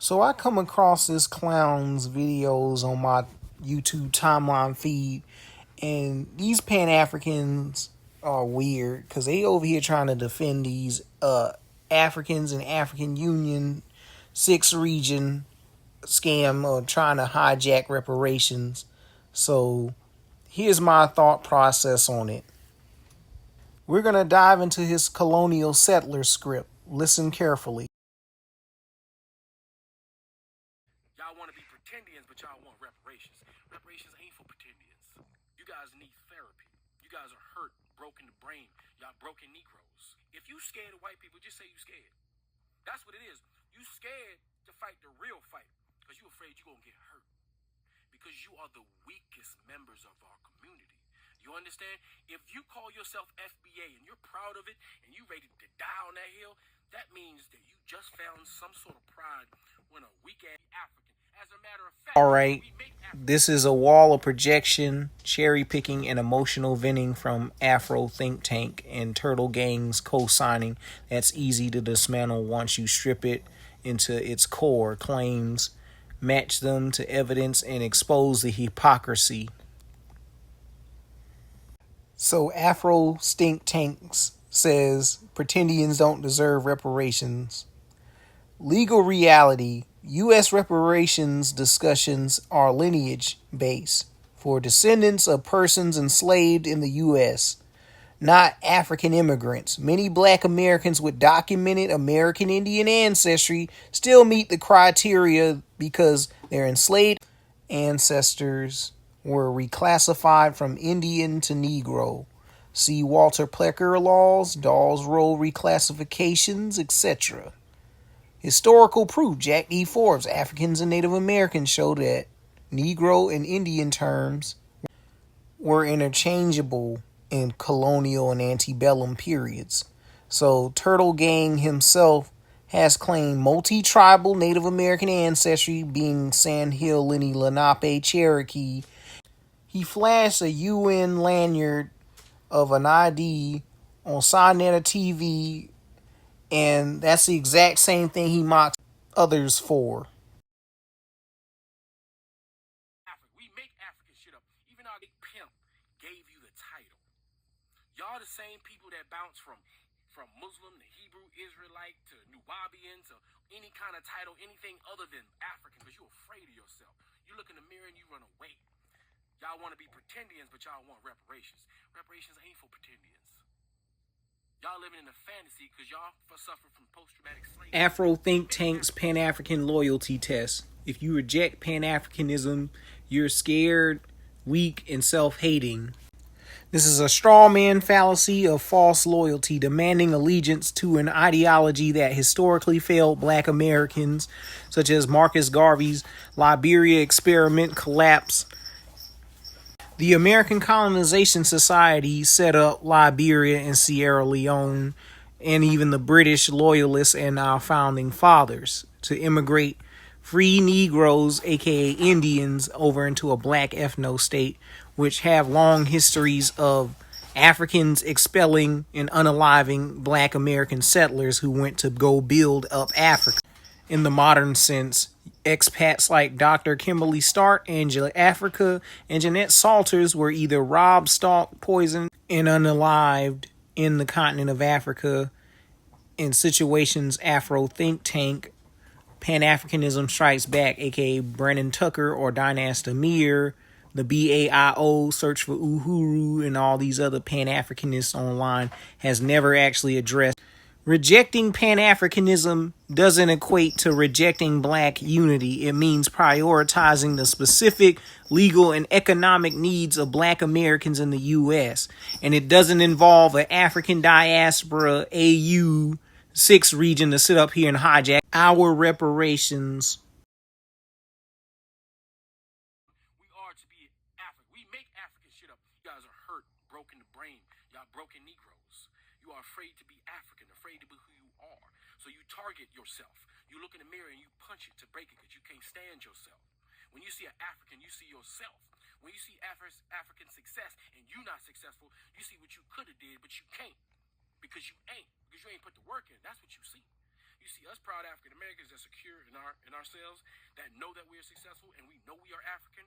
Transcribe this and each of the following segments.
So I come across this clown's videos on my YouTube timeline feed, and these Pan Africans are weird because they over here trying to defend these Africans and African Union six region scam or trying to hijack reparations. So here's my thought process on it. We're gonna dive into his colonial settler script. Listen carefully. Y'all want to be pretendians, but y'all want reparations. Reparations ain't for pretendians. You guys need therapy. You guys are hurt, broken the brain. Y'all broken Negroes. If you scared of white people, just say you scared. That's what it is. You scared to fight the real fight because you afraid you're going to get hurt. Because you are the weakest members of our community. You understand? If you call yourself FBA and you're proud of it and you ready to die on that hill, that means that you just found some sort of pride when a weak-ass African. As a matter of fact, All right, this is a wall of projection, cherry picking, and emotional venting from Afro Think Tank and Turtle Gang's co-signing that's easy to dismantle once you strip it into its core claims, match them to evidence, and expose the hypocrisy. So Afro Think Tanks says pretendians don't deserve reparations. Legal reality. U.S. reparations discussions are lineage-based for descendants of persons enslaved in the U.S., not African immigrants. Many black Americans with documented American Indian ancestry still meet the criteria because their enslaved ancestors were reclassified from Indian to Negro. See Walter Plecker laws, Dawes Roll reclassifications, etc. Historical proof. Jack D. Forbes, Africans and Native Americans show that Negro and Indian terms were interchangeable in colonial and antebellum periods. So Turtle Gang himself has claimed multi-tribal Native American ancestry, being Sandhill, Lenni, Lenape, Cherokee. He flashed a UN lanyard of an ID on Sinetta TV, and that's the exact same thing he mocks others for. We make African shit up. Even our big pimp gave you the title. Y'all the same people that bounce from Muslim to Hebrew, Israelite to Nubian to any kind of title, anything other than African, because you're afraid of yourself. You look in the mirror and you run away. Y'all want to be pretendians, but y'all want reparations. Reparations ain't for pretendians. Y'all living in a fantasy because y'all suffer from post-traumatic slavery. Afro Think Tank's Pan-African loyalty test. If you reject Pan-Africanism, you're scared, weak, and self-hating. This is a straw man fallacy of false loyalty, demanding allegiance to an ideology that historically failed black Americans, such as Marcus Garvey's Liberia experiment collapse. The American Colonization Society set up Liberia and Sierra Leone, and even the British loyalists and our founding fathers, to immigrate free Negroes, aka Indians, over into a black ethno-state, which have long histories of Africans expelling and unaliving black American settlers who went to go build up Africa. In the modern sense, expats like Dr. Kimberly Stark, Angela Africa, and Jeanette Salters were either robbed, stalked, poisoned, and unalived in the continent of Africa. In situations Afro Think Tank, Pan-Africanism Strikes Back, aka Brandon Tucker or Dynast Amir, the BAIO, Search for Uhuru, and all these other Pan-Africanists online has never actually addressed. Rejecting Pan-Africanism doesn't equate to rejecting black unity. It means prioritizing the specific legal and economic needs of black Americans in the U.S. And it doesn't involve an African diaspora AU 6 region to sit up here and hijack our reparations. We are to be African. We make African shit up. You guys are hurt, broken the brain. Y'all broken Negroes. You are afraid to be African, afraid to be who you are. So you target yourself. You look in the mirror and you punch it to break it because you can't stand yourself. When you see an African, you see yourself. When you see African success and you not successful, you see what you could have did, but you can't. Because you ain't. Because you ain't put the work in. That's what you see. You see, us proud African Americans that secure in ourselves, that know that we are successful and we know we are African.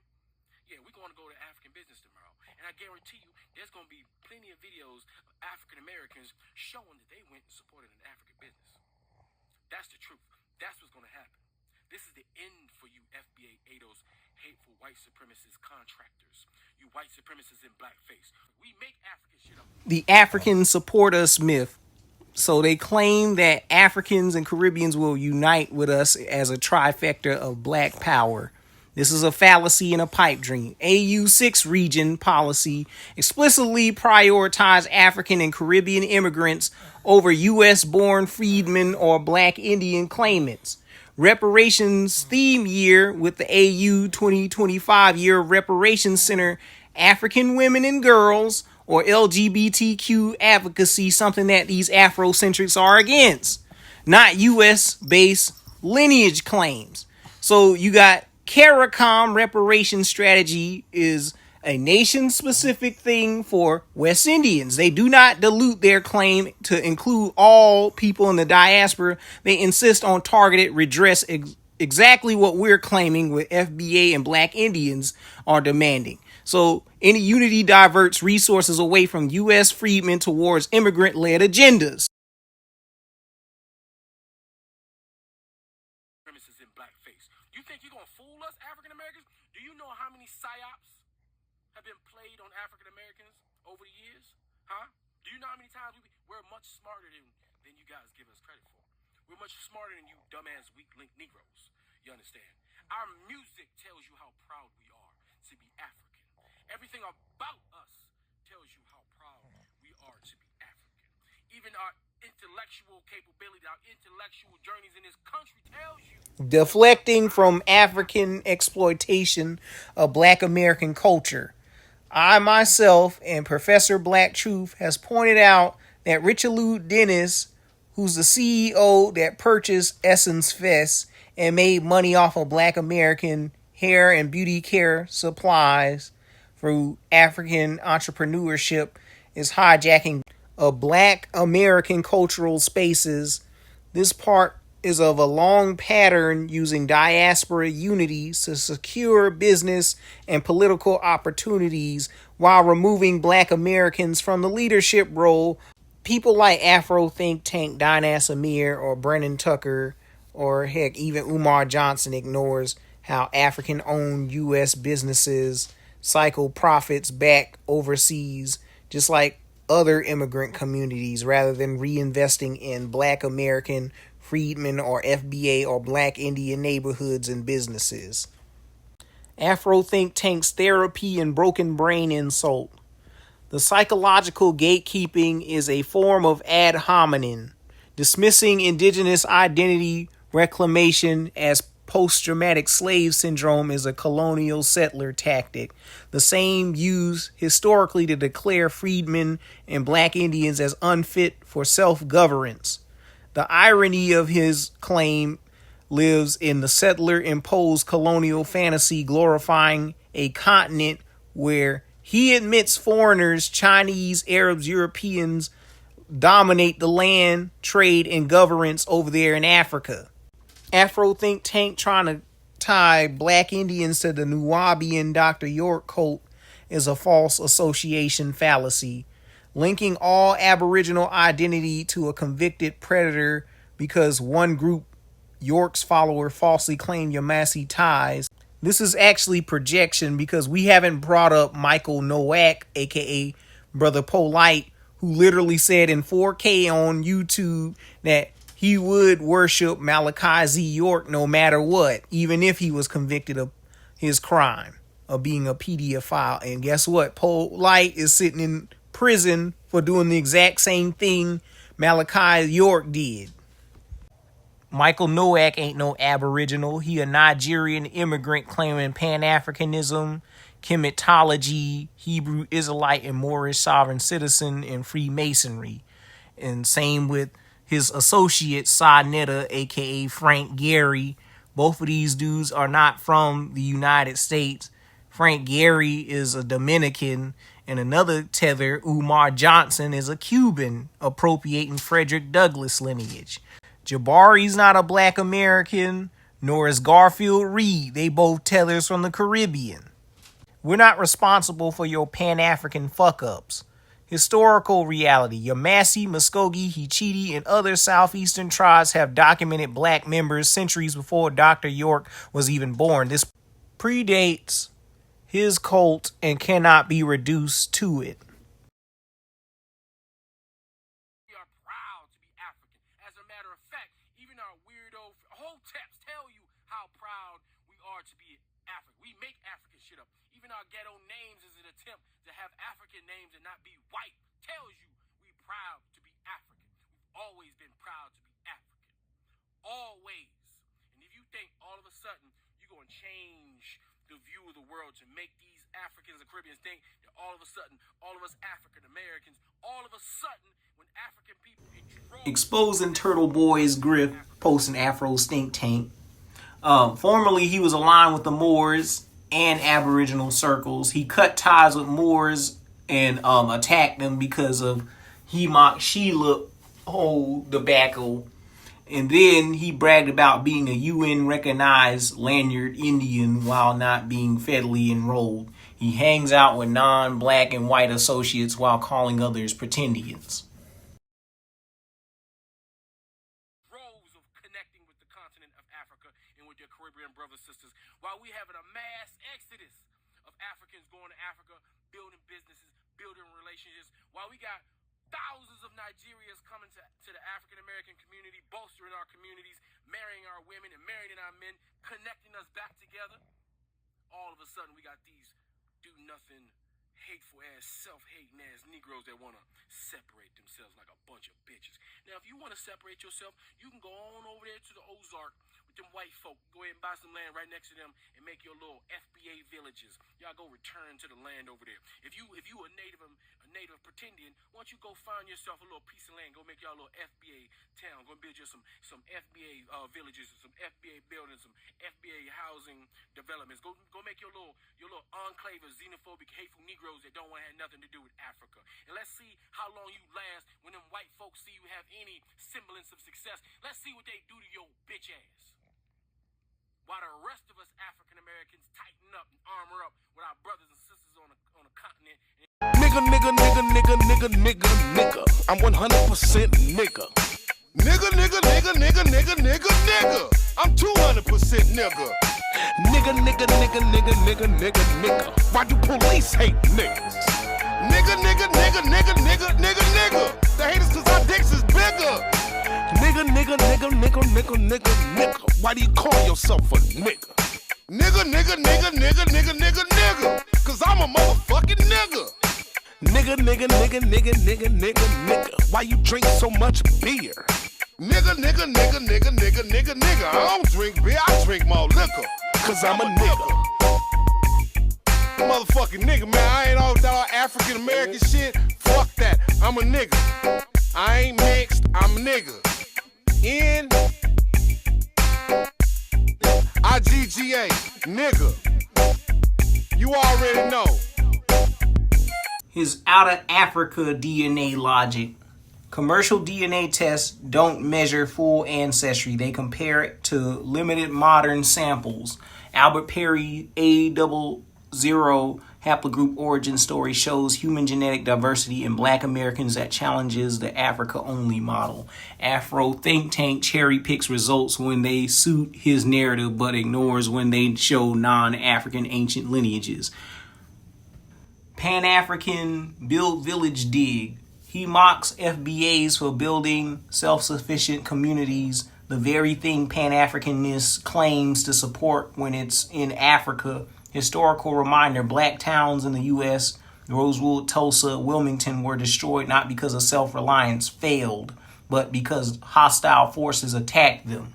Yeah, we're going to go to African business tomorrow. And I guarantee you, there's going to be plenty of videos of African Americans showing that they went and supported an African business. That's the truth. That's what's going to happen. This is the end for you FBA ADOS, hateful white supremacist contractors. You white supremacists in blackface. We make African shit up. The African support us myth. So they claim that Africans and Caribbeans will unite with us as a trifecta of black power. This is a fallacy and a pipe dream. AU6 region policy explicitly prioritized African and Caribbean immigrants over U.S.-born freedmen or black Indian claimants. Reparations theme year with the AU 2025 Year of Reparations Center African Women and Girls, or LGBTQ advocacy, something that these Afrocentrics are against, not U.S.-based lineage claims. So you got CARICOM reparation strategy is a nation-specific thing for West Indians. They do not dilute their claim to include all people in the diaspora. They insist on targeted redress, exactly what we're claiming with FBA and Black Indians are demanding. So any unity diverts resources away from U.S. freedmen towards immigrant-led agendas. In blackface. You think you're gonna fool us, African Americans? Do you know how many psyops have been played on African Americans over the years? Huh? Do you know how many times we're much smarter than you guys give us credit for? We're much smarter than you dumbass weak-linked Negroes. You understand? Our music tells you how proud we are to be African. Everything about us tells you how proud we are to be African. Even our intellectual capability, our intellectual journeys in this country tells you. Deflecting from African exploitation of Black American culture. I myself and Professor Black Truth has pointed out that Richelieu Dennis, who's the CEO that purchased Essence Fest and made money off of Black American hair and beauty care supplies through African entrepreneurship, is hijacking of Black American cultural spaces. This part is of a long pattern using diaspora unity to secure business and political opportunities while removing Black Americans from the leadership role. People like Afro think tank Dinas Amir or Brennan Tucker, or heck, even Umar Johnson ignores how African-owned U.S. businesses cycle profits back overseas, just like other immigrant communities, rather than reinvesting in Black American freedmen or FBA or Black Indian neighborhoods and businesses. Afro think tanks therapy and broken brain insult. The psychological gatekeeping is a form of ad hominem, dismissing indigenous identity reclamation as post-traumatic slave syndrome is a colonial settler tactic, the same used historically to declare freedmen and Black Indians as unfit for self-governance. The irony of his claim lives in the settler-imposed colonial fantasy glorifying a continent where he admits foreigners, Chinese, Arabs, Europeans, dominate the land, trade, and governance over there in Africa. Afro think tank trying to tie Black Indians to the Nubian Dr. York cult is a false association fallacy, linking all Aboriginal identity to a convicted predator because one group, York's follower, falsely claimed Yamasee ties. This is actually projection because we haven't brought up Michael Nowak, aka Brother Polite, who literally said in 4K on YouTube that he would worship Malachi Z. York no matter what, even if he was convicted of his crime of being a pedophile. And guess what? Polite is sitting in prison for doing the exact same thing Malachi York did. Michael Nowak ain't no Aboriginal. He a Nigerian immigrant claiming Pan-Africanism, Kemetology, Hebrew Israelite and Moorish sovereign citizen, and Freemasonry. And same with his associate, Sa-Netta, a.k.a. Frank Gehry. Both of these dudes are not from the United States. Frank Gehry is a Dominican, and another tether, Umar Johnson, is a Cuban, appropriating Frederick Douglass lineage. Jabari's not a black American, nor is Garfield Reed. They both tellers from the Caribbean. We're not responsible for your Pan-African fuck-ups. Historical reality. Yamasee, Muskogee, Hichiti, and other southeastern tribes have documented black members centuries before Dr. York was even born. This predates his cult and cannot be reduced to it. We are proud to be African. As a matter of fact, even our weirdo hoteps tell you how proud we are to be African. We make African shit up. Even our ghetto names is an attempt to have African names and not be white. Tells you we proud to be African. We've always been proud to be African. Always. And if you think all of a sudden you're going to change the view of the world to make these Africans and Caribbeans think that all of a sudden, all of us African Americans, all of a sudden, when African people exposing Turtle Boy's grift, posting Afro's think tank. Formerly, he was aligned with the Moors and Aboriginal circles. He cut ties with Moors and attacked them because of he mocked Sheila whole debacle. And then he bragged about being a UN-recognized lanyard Indian while not being federally enrolled. He hangs out with non-black and white associates while calling others pretendians. Rows of connecting with the continent of Africa and with their Caribbean brothers and sisters, while we having a mass exodus of Africans going to Africa, building businesses, building relationships, while we got thousands of Nigerians coming to the African-American community, bolstering our communities, marrying our women and marrying our men, connecting us back together. All of a sudden, we got these do-nothing, hateful-ass, self-hating-ass Negroes that want to separate themselves like a bunch of bitches. Now, if you want to separate yourself, you can go on over there to the Ozark with them white folk. Go ahead and buy some land right next to them and make your little FBA villages. Y'all go return to the land over there. If you a native pretendian, why don't you go find yourself a little piece of land? Go make y'all a little FBA town. Go build you some FBA villages, some FBA buildings, some FBA housing developments. Go make your little enclave of xenophobic, hateful Negroes that don't want to have nothing to do with Africa. And let's see how long you last when them white folks see you have any semblance of success. Let's see what they do to your bitch ass. While the rest of us African Americans tighten up and armor up with our brothers and sisters on a continent. Nigga. I'm 100% nigga. Nigga. I'm 200% nigga. Nigga. Why do police hate niggas? Nigga. The haters cause our dicks is bigger. Nigga. Why do you call yourself a nigga? Nigga. Cause I'm a motherfucking nigga. Nigga. Why you drink so much beer? Nigga. I don't drink beer, I drink more liquor. Cause I'm a nigga. Motherfucking nigga, man. I ain't all that African American shit. Fuck that. I'm a nigga. I ain't mixed, I'm a nigga. N-I-G-G-A, nigga. You already know. His out of Africa DNA logic. Commercial DNA tests don't measure full ancestry. They compare it to limited modern samples. Albert Perry A00 haplogroup origin story shows human genetic diversity in black Americans that challenges the Africa-only model. Afro think tank cherry picks results when they suit his narrative but ignores when they show non-African ancient lineages. Pan-African build village dig. He mocks FBAs for building self-sufficient communities, the very thing Pan-Africanness claims to support when it's in Africa. Historical reminder, black towns in the U.S., Rosewood, Tulsa, Wilmington, were destroyed not because of self-reliance failed, but because hostile forces attacked them.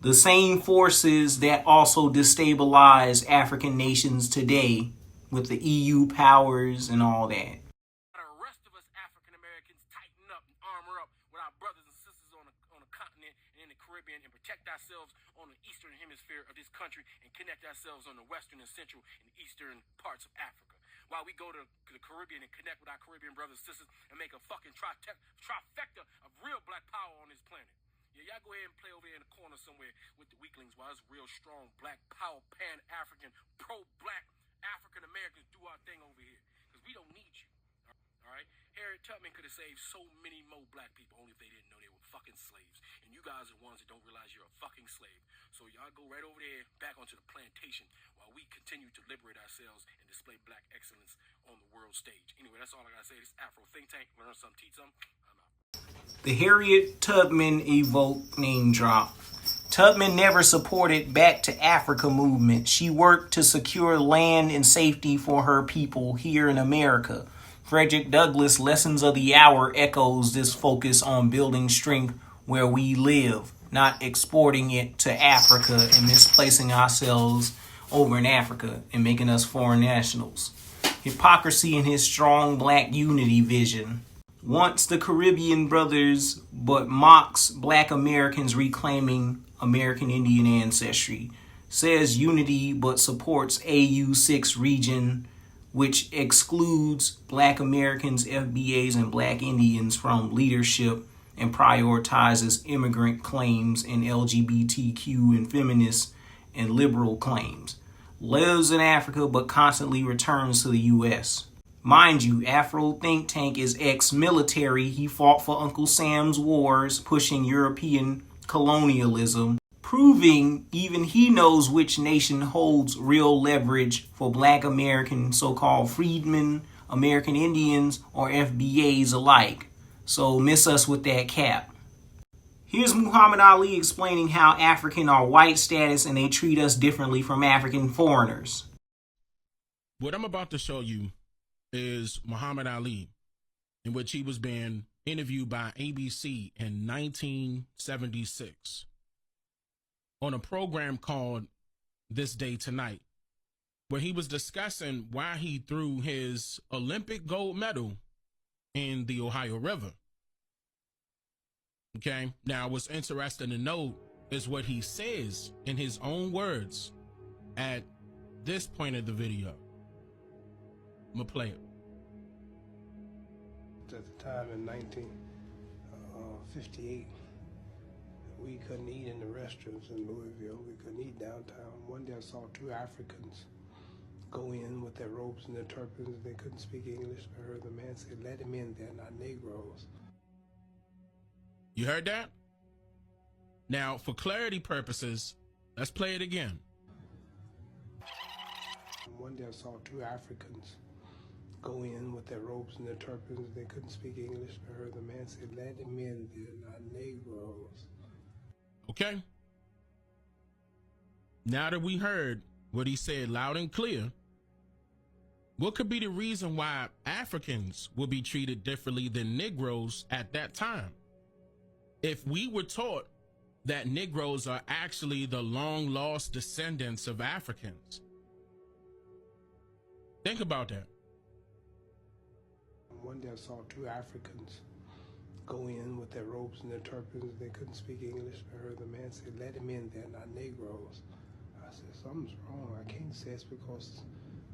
The same forces that also destabilize African nations today with the EU powers and all that. The rest of us African Americans tighten up and armor up with our brothers and sisters on a continent and in the Caribbean and protect ourselves on the eastern hemisphere of this country and connect ourselves on the western and central and eastern parts of Africa. While we go to the Caribbean and connect with our Caribbean brothers and sisters and make a fucking trifecta of real black power on this planet. Yeah, y'all go ahead and play over there in the corner somewhere with the weaklings while us real strong black power pan-African pro-black African Americans do our thing over here, because we don't need you. All right, Harriet Tubman could have saved so many more black people only if they didn't know they were fucking slaves. And you guys are the ones that don't realize you're a fucking slave. So y'all go right over there, back onto the plantation, while we continue to liberate ourselves and display black excellence on the world stage. Anyway, that's all I gotta say. This Afro Think Tank. Learn something, teach something. I'm out. The Harriet Tubman evoked name drop. Tubman never supported Back to Africa movement. She worked to secure land and safety for her people here in America. Frederick Douglass' Lessons of the Hour echoes this focus on building strength where we live, not exporting it to Africa and misplacing ourselves over in Africa and making us foreign nationals. Hypocrisy in his strong black unity vision. Wants the Caribbean brothers, but mocks black Americans reclaiming American Indian ancestry. Says unity, but supports AU6 region, which excludes black Americans, FBAs, and black Indians from leadership and prioritizes immigrant claims and LGBTQ and feminist and liberal claims. Lives in Africa, but constantly returns to the U.S. Mind you, Afro Think Tank is ex-military. He fought for Uncle Sam's wars, pushing European colonialism, proving even he knows which nation holds real leverage for black American so-called freedmen, American Indians, or FBAs alike. So miss us with that cap. Here's Muhammad Ali explaining how African are white status and they treat us differently from African foreigners. What I'm about to show you is Muhammad Ali, in which he was being interviewed by ABC in 1976 on a program called This Day Tonight, where he was discussing why he threw his Olympic gold medal in the Ohio River. Okay, now what's interesting to note is what he says in his own words at this point of the video. I'm gonna play it. At the time in 1958, we couldn't eat in the restaurants in Louisville. We couldn't eat downtown. One day I saw two Africans go in with their robes and their turbans. They couldn't speak English. I heard the man say, "Let them in, they're not Negroes." You heard that? Now, for clarity purposes, let's play it again. One day I saw two Africans go in with their robes and their turbans. They couldn't speak English. I heard the man say, "Let them in, they're not Negroes." Okay. Now that we heard what he said loud and clear, what could be the reason why Africans will be treated differently than Negroes at that time? If we were taught that Negroes are actually the long lost descendants of Africans. Think about that. One day I saw two Africans go in with their robes and their turbans. They couldn't speak English. I heard the man say, "Let them in, they're not Negroes." I said, something's wrong. I can't say it's because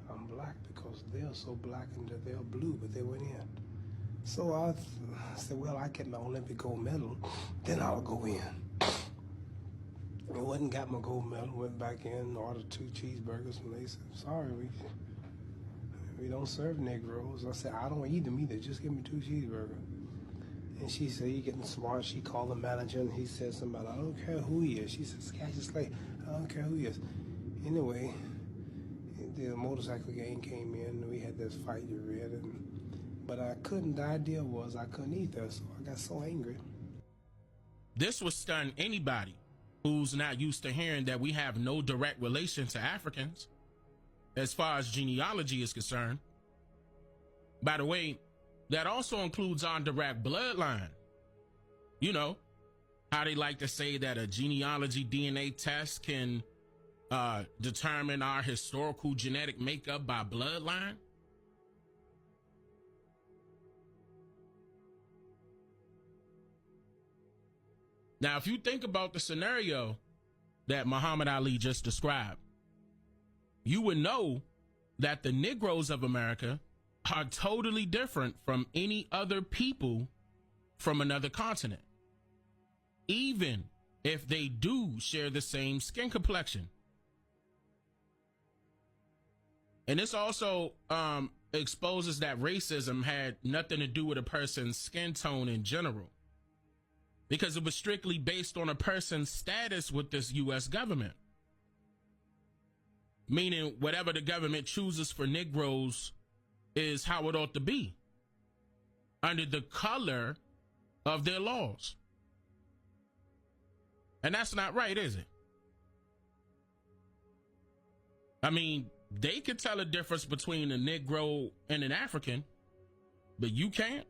I'm black, because they're so black and they're blue, but they went in. So I said, well, I get my Olympic gold medal, then I'll go in. I went and got my gold medal, went back in, ordered 2 cheeseburgers, and they said, "Sorry, we don't serve Negroes." I said, "I don't eat them either, just give me 2 cheeseburgers." And she said, "You're getting smart." She called the manager, and he said something about, "I don't care who he is." She said, "Cassius Clay, I don't care who he is." Anyway, the motorcycle gang came in, and we had this fight, you read, but I couldn't, the idea was I couldn't eat there, so I got so angry. This would stun anybody who's not used to hearing that we have no direct relation to Africans as far as genealogy is concerned. By the way, that also includes our direct bloodline. You know, how they like to say that a genealogy DNA test can determine our historical genetic makeup by bloodline. Now, if you think about the scenario that Muhammad Ali just described, you would know that the Negroes of America are totally different from any other people from another continent. even if they do share the same skin complexion. And this also exposes that racism had nothing to do with a person's skin tone in general, because it was strictly based on a person's status with this U.S. government. Meaning whatever the government chooses for Negroes is how it ought to be, under the color of their laws. And that's not right, is it? I mean, they could tell a difference between a Negro and an African, but you can't.